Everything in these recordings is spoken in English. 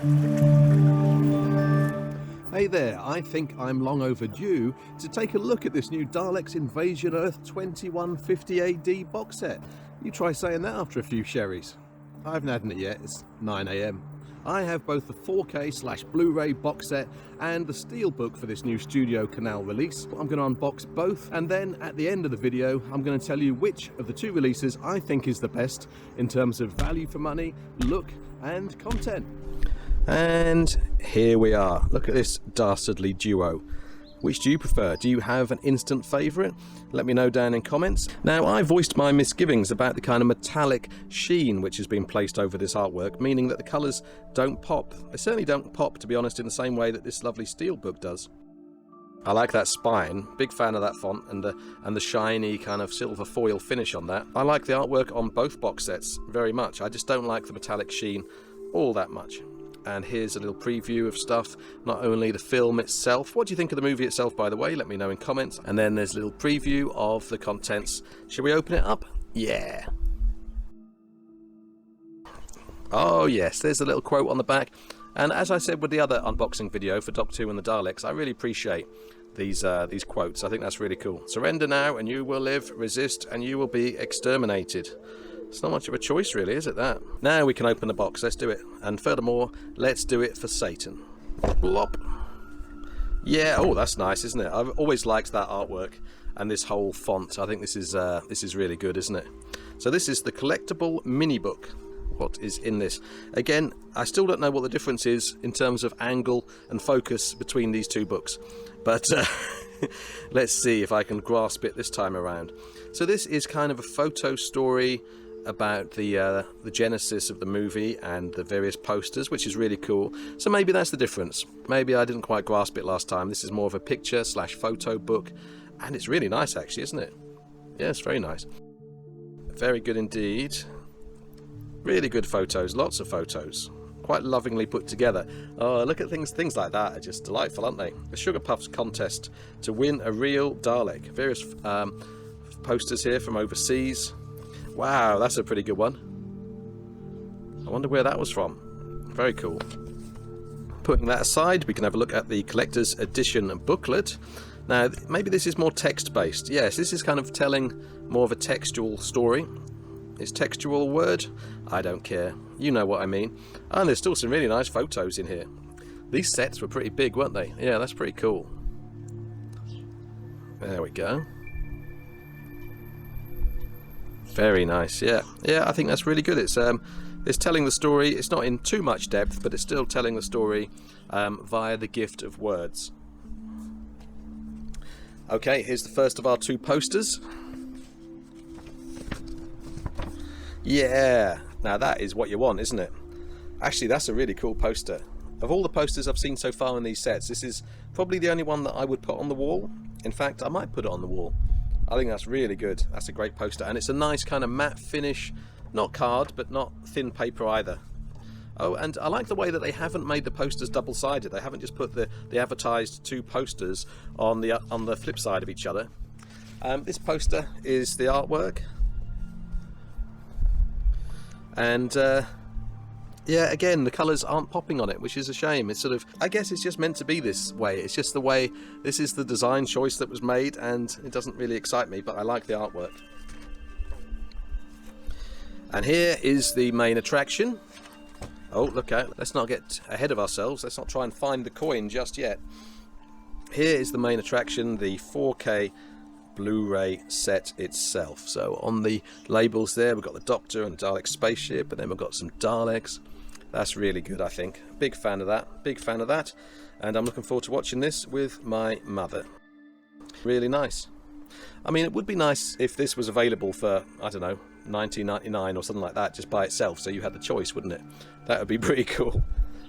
Hey there, I think I'm long overdue to take a look at this new Daleks Invasion Earth 2150 AD box set. You try saying that after a few sherries. I haven't had it yet, it's 9 AM. I have both the 4K/Blu-ray box set and the Steelbook for this new Studio Canal release. I'm going to unbox both, and then at the end of the video I'm going to tell you which of the two releases I think is the best in terms of value for money, look and content. And here we are. Look at this dastardly duo. Which do you prefer? Do you have an instant favourite? Let me know down in comments. Now, I voiced my misgivings about the kind of metallic sheen which has been placed over this artwork, meaning that the colours don't pop. They certainly don't pop, to be honest, in the same way that this lovely Steelbook does. I like that spine, big fan of that font and the shiny kind of silver foil finish on that. I like the artwork on both box sets very much. I just don't like the metallic sheen all that much. And here's a little preview of stuff, not only the film itself. What do you think of the movie itself, by the way? Let me know in comments. And then there's a little preview of the contents. Shall we open it up? Yeah. Oh yes, there's a little quote on the back. And as I said with the other unboxing video for Doctor Who and the Daleks, I really appreciate these quotes. I think that's really cool. Surrender now and you will live, resist and you will be exterminated. It's not much of a choice really, is it, that? Now we can open the box, let's do it. And furthermore, let's do it for Satan. Blop. Yeah, oh, that's nice, isn't it? I've always liked that artwork and this whole font. I think this is really good, isn't it? So this is the collectible mini book. What is in this? Again, I still don't know what the difference is in terms of angle and focus between these two books. But let's see if I can grasp it this time around. So this is kind of a photo story about the genesis of the movie and the various posters, which is really cool. So maybe that's the difference. Maybe I didn't quite grasp it last time. This is more of a picture/photo book, and it's really nice actually, isn't it? Yeah, it's very nice. Very good indeed. Really good photos, lots of photos. Quite lovingly put together. Oh, look at things like that are just delightful, aren't they? The Sugar Puffs contest to win a real Dalek. Various posters here from overseas. Wow, that's a pretty good one. I wonder where that was from. Very cool. Putting that aside, we can have a look at the collector's edition booklet. Now, maybe this is more text-based. Yes, this is kind of telling more of a textual story. Is textual a word? I don't care. You know what I mean. And there's still some really nice photos in here. These sets were pretty big, weren't they? Yeah, that's pretty cool. There we go. Very nice, yeah. Yeah, I think that's really good. It's telling the story. It's not in too much depth, but it's still telling the story via the gift of words. Okay, here's the first of our two posters. Yeah, now that is what you want, isn't it? Actually, that's a really cool poster. Of all the posters I've seen so far in these sets, this is probably the only one that I would put on the wall. In fact, I might put it on the wall. I think that's really good. That's a great poster, and it's a nice kind of matte finish, not card, but not thin paper either. Oh, and I like the way that they haven't made the posters double-sided. They haven't just put the advertised two posters on the flip side of each other. This poster is the artwork, and yeah, again, the colours aren't popping on it, which is a shame. It's sort of, I guess it's just meant to be this way. It's just the way, this is the design choice that was made, and it doesn't really excite me, but I like the artwork. And here is the main attraction. Oh, look out, let's not get ahead of ourselves. Let's not try and find the coin just yet. Here is the main attraction, the 4K Blu-ray set itself. So on the labels there, we've got the Doctor and Dalek spaceship, and then we've got some Daleks. That's really good, I think. Big fan of that, big fan of that. And I'm looking forward to watching this with my mother. Really nice. I mean, it would be nice if this was available for, I don't know, $19.99 or something like that, just by itself, so you had the choice, wouldn't it? That would be pretty cool.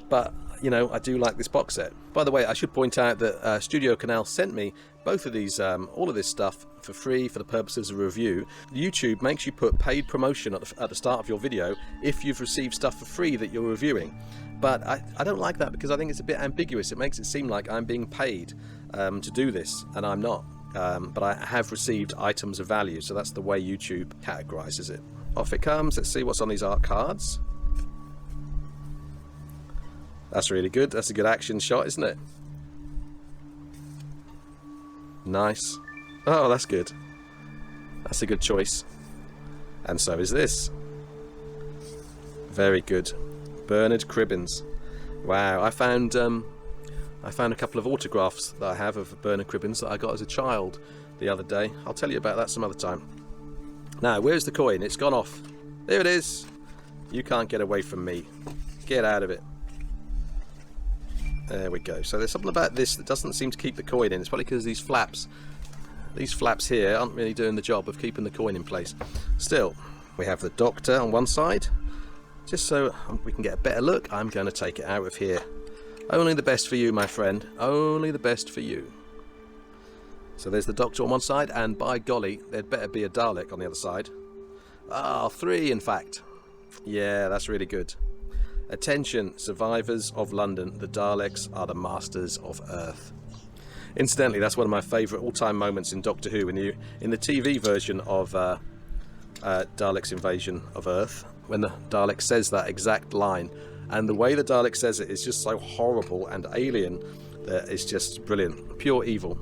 But, you know, I do like this box set. By the way, I should point out that Studio Canal sent me both of these, all of this stuff for free for the purposes of review. YouTube makes you put paid promotion at the start of your video if you've received stuff for free that you're reviewing. But I don't like that, because I think it's a bit ambiguous. It makes it seem like I'm being paid to do this, and I'm not. But I have received items of value, so that's the way YouTube categorizes it. Off it comes. Let's see what's on these art cards. That's really good. That's a good action shot, isn't it? Nice. Oh, that's good. That's a good choice. And so is this. Very good. Bernard Cribbins. Wow, I found a couple of autographs that I have of Bernard Cribbins that I got as a child the other day. I'll tell you about that some other time. Now, where's the coin? It's gone off. There it is. You can't get away from me. Get out of it. There we go. So there's something about this that doesn't seem to keep the coin in. It's probably because these flaps here aren't really doing the job of keeping the coin in place. Still, we have the Doctor on one side. Just so we can get a better look, I'm going to take it out of here. Only the best for you, my friend. Only the best for you. So there's the Doctor on one side, and by golly, there'd better be a Dalek on the other side. Ah, 3 in fact. Yeah, that's really good. Attention, survivors of London, the Daleks are the masters of Earth. Incidentally, that's one of my favourite all-time moments in Doctor Who, in the TV version of Daleks Invasion of Earth, when the Dalek says that exact line. And the way the Dalek says it is just so horrible and alien that it's just brilliant. Pure evil.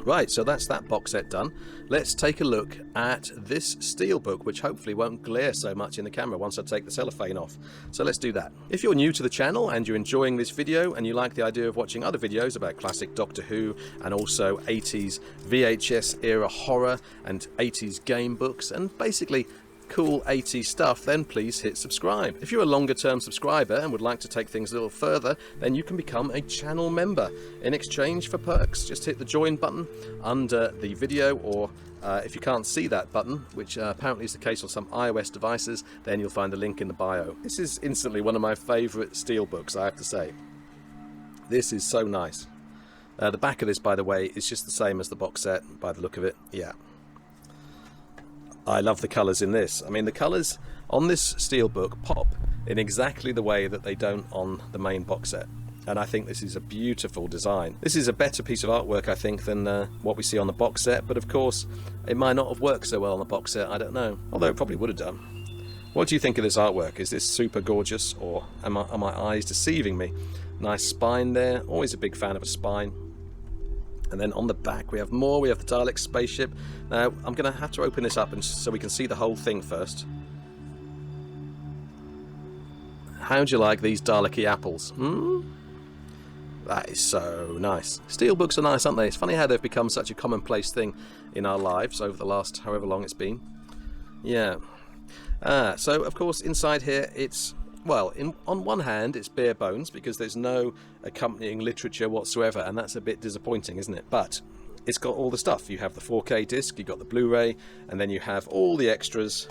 Right, so that's that box set done. Let's take a look at this Steelbook, which hopefully won't glare so much in the camera once I take the cellophane off. So let's do that. If you're new to the channel and you're enjoying this video and you like the idea of watching other videos about classic Doctor Who and also 80s VHS era horror and 80s game books and basically cool 80s stuff, then please hit subscribe. If you're a longer term subscriber and would like to take things a little further, then you can become a channel member. In exchange for perks, just hit the join button under the video, or if you can't see that button, which apparently is the case on some iOS devices, then you'll find the link in the bio. This is instantly one of my favourite Steelbooks, I have to say. This is so nice. The back of this, by the way, is just the same as the box set by the look of it. Yeah. I love the colours in this. I mean, the colours on this Steelbook pop in exactly the way that they don't on the main box set. And I think this is a beautiful design. This is a better piece of artwork, I think, than what we see on the box set. But of course, it might not have worked so well on the box set, I don't know. Although it probably would have done. What do you think of this artwork? Is this super gorgeous, or are my eyes deceiving me? Nice spine there. Always a big fan of a spine. And then on the back we have more. We have the Dalek spaceship. Now I'm going to have to open this up so we can see the whole thing first. How'd you like these Dalek-y apples? That is so nice. Steelbooks are nice, aren't they? It's funny how they've become such a commonplace thing in our lives over the last however long it's been. Yeah. So of course inside here it's, well, on one hand it's bare bones because there's no accompanying literature whatsoever, and that's a bit disappointing, isn't it? But it's got all the stuff. You have the 4K disc, you've got the Blu-ray, and then you have all the extras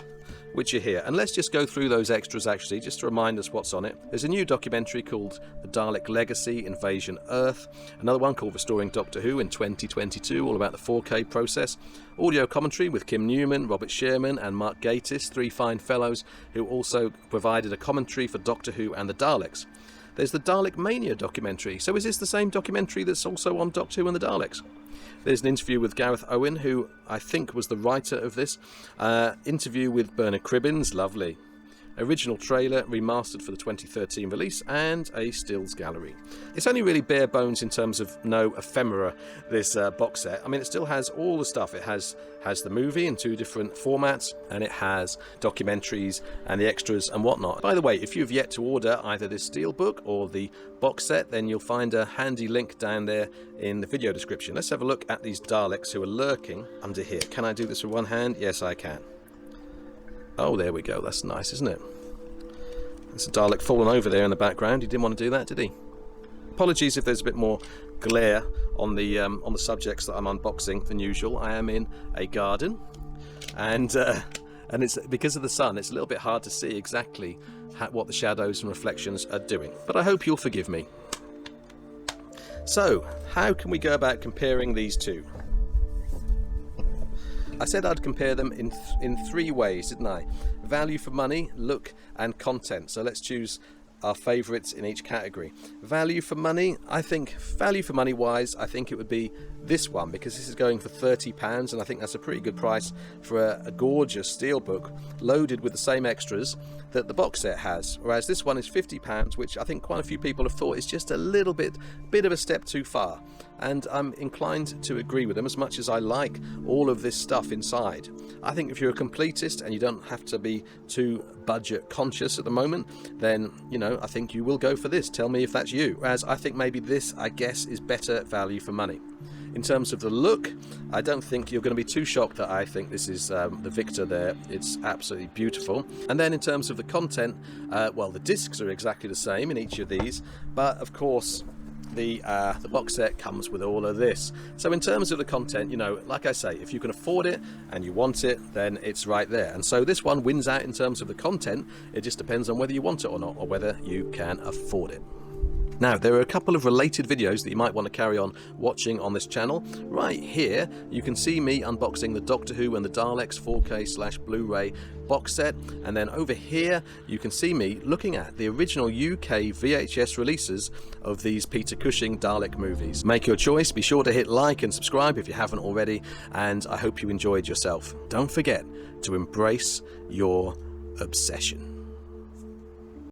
which are here. And let's just go through those extras actually, just to remind us what's on it. There's a new documentary called The Dalek Legacy Invasion Earth, another one called Restoring Doctor Who in 2022, all about the 4K process. Audio commentary with Kim Newman, Robert Sherman and Mark Gatiss, 3 fine fellows who also provided a commentary for Doctor Who and the Daleks. There's the Dalek Mania documentary. So is this the same documentary that's also on Doctor Who and the Daleks? There's an interview with Gareth Owen, who I think was the writer of this. Interview with Bernard Cribbins, lovely. Original trailer, remastered for the 2013 release, and a stills gallery. It's only really bare bones in terms of no ephemera, this box set. I mean, it still has all the stuff. It has the movie in 2 different formats, and it has documentaries and the extras and whatnot. By the way, if you've yet to order either this Steelbook or the box set, then you'll find a handy link down there in the video description. Let's have a look at these Daleks who are lurking under here. Can I do this with one hand? Yes, I can. Oh, there we go. That's nice, isn't it? There's a Dalek fallen over there in the background. He didn't want to do that, did he? Apologies if there's a bit more glare on the subjects that I'm unboxing than usual. I am in a garden, and it's because of the sun. It's a little bit hard to see exactly what the shadows and reflections are doing. But I hope you'll forgive me. So, how can we go about comparing these two? I said I'd compare them in 3 ways, didn't I? Value for money, look, and content. So let's choose our favourites in each category. Value for money, I think, value for money wise, I think it would be this one, because this is going for £30, and I think that's a pretty good price for a gorgeous Steelbook loaded with the same extras that the box set has. Whereas this one is £50, which I think quite a few people have thought is just a little bit of a step too far. And I'm inclined to agree with them, as much as I like all of this stuff inside. I think if you're a completist and you don't have to be too budget conscious at the moment, then, you know, I think you will go for this. Tell me if that's you. Whereas I think maybe this, I guess, is better value for money. In terms of the look, I don't think you're going to be too shocked that I think this is the Victor there. It's absolutely beautiful. And then in terms of the content, well, the discs are exactly the same in each of these, but of course the box set comes with all of this. So in terms of the content, you know, like I say, if you can afford it and you want it, then it's right there. And so this one wins out in terms of the content. It just depends on whether you want it or not, or whether you can afford it. Now, there are a couple of related videos that you might want to carry on watching on this channel. Right here, you can see me unboxing the Doctor Who and the Daleks 4K/Blu-ray box set. And then over here, you can see me looking at the original UK VHS releases of these Peter Cushing Dalek movies. Make your choice. Be sure to hit like and subscribe if you haven't already. And I hope you enjoyed yourself. Don't forget to embrace your obsession.